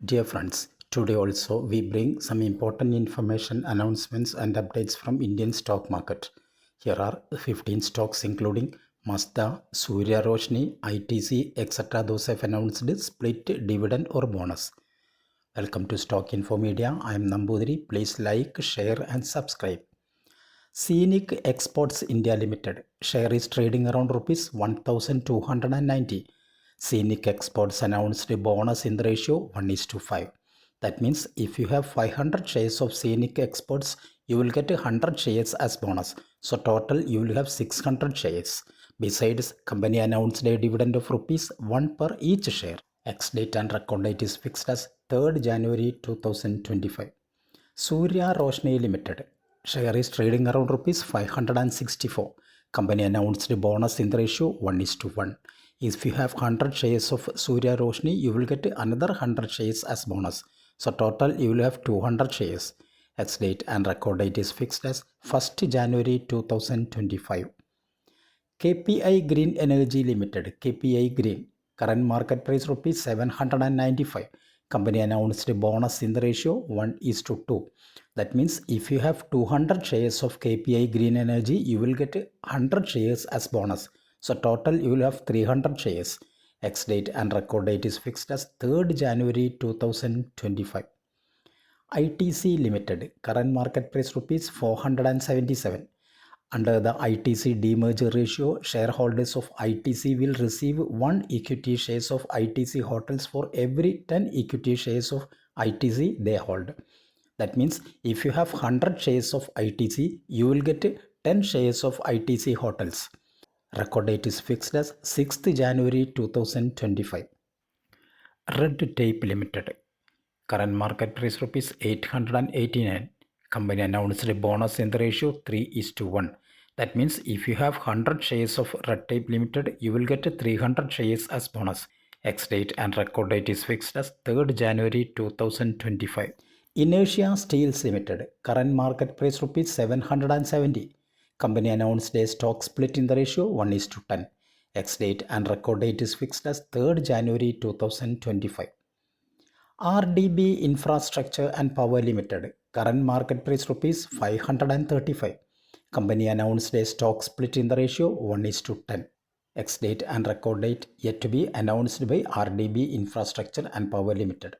Dear friends, today also we bring some important information, announcements and updates from Indian stock market. Here are 15 stocks including Mazda, Surya Roshni, ITC, etc. Those have announced split, dividend or bonus. Welcome to Stock Info Media. I am Nambudiri. Please like, share and subscribe. Scenic Exports India Limited share is trading around rupees 1290. Scenic Exports announced a bonus in the ratio 1:5. That means if you have 500 shares of Scenic Exports, you will get 100 shares as bonus. So total you will have 600 shares. Besides, company announced a dividend of rupees 1 per each share. Ex-date and record date is fixed as 3rd January 2025. Surya Roshni Limited share is trading around rupees 564. Company announced a bonus in the ratio 1:1. If you have 100 shares of Surya Roshni, you will get another 100 shares as bonus. So total you will have 200 shares. Ex date and record date is fixed as 1st January 2025. KPI Green Energy Limited, KPI Green, current market price rupees 795. Company announced a bonus in the ratio 1:2. That means if you have 200 shares of KPI Green Energy, you will get 100 shares as bonus. So total you will have 300 shares. Ex date and record date is fixed as 3rd January 2025. ITC Limited, current market price rupees 477. Under the ITC demerger ratio, shareholders of ITC will receive 1 equity shares of ITC Hotels for every 10 equity shares of ITC they hold. That means if you have 100 shares of ITC, you will get 10 shares of ITC Hotels. Record date is fixed as 6th January 2025. Red Tape Limited, current market price rupees 889. Company announced a bonus in the ratio 3:1. That means if you have 100 shares of Red Tape Limited, you will get 300 shares as bonus. Ex date and record date is fixed as 3rd January 2025. Inertia Steels Limited, current market price rupees 770. Company announced a stock split in the ratio 1:10. Ex date and record date is fixed as 3rd January 2025. RDB Infrastructure and Power Limited, current market price rupees 535. Company announced a stock split in the ratio 1:10. Ex date and record date yet to be announced by RDB Infrastructure and Power Limited.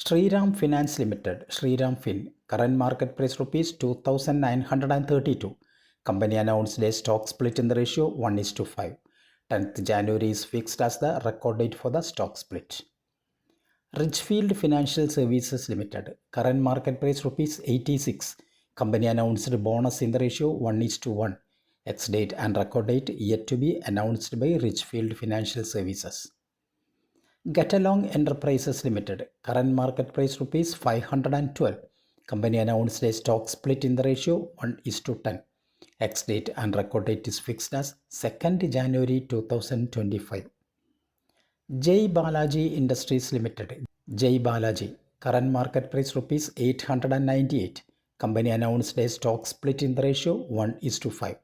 Shriram Finance Limited, Shriram Fin, current market price rupees 2932. Company announced a stock split in the ratio 1:5. 10th January is fixed as the record date for the stock split. Richfield Financial Services Limited, current market price rupees 86. Company announced a bonus in the ratio 1:1. Ex date and record date yet to be announced by Richfield Financial Services. Getalong Enterprises Limited, current market price rupees 512. Company announced a stock split in the ratio 1:10. Ex date and record date is fixed as 2nd January 2025. Jai Balaji Industries Limited, Jai Balaji, current market price rupees 898. Company announced a stock split in the ratio 1:5.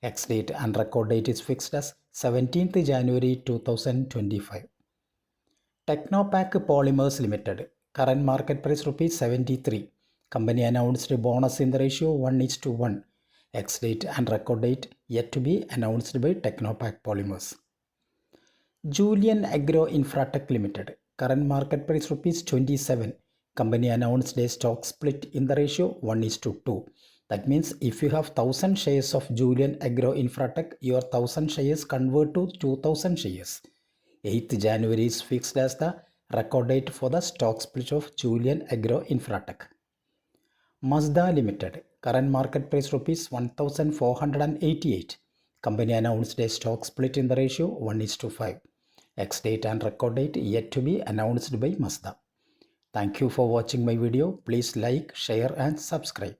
Ex date and record date is fixed as 17th January 2025. Technopack Polymers Limited, current market price rupees 73. Company announced a bonus in the ratio 1:1. Ex date and record date yet to be announced by Technopack Polymers. Julian Agro Infratech Limited, current market price rupees 27. Company announced a stock split in the ratio 1:2. That means if you have 1000 shares of Julian Agro Infratech, your 1000 shares convert to 2000 shares. 8th January is fixed as the record date for the stock split of Julian Agro Infratech. Mazda Limited, current market price rupees 1488. Company announced a stock split in the ratio 1:5. Ex date and record date yet to be announced by Mazda. Thank you for watching my video. Please like, share and subscribe.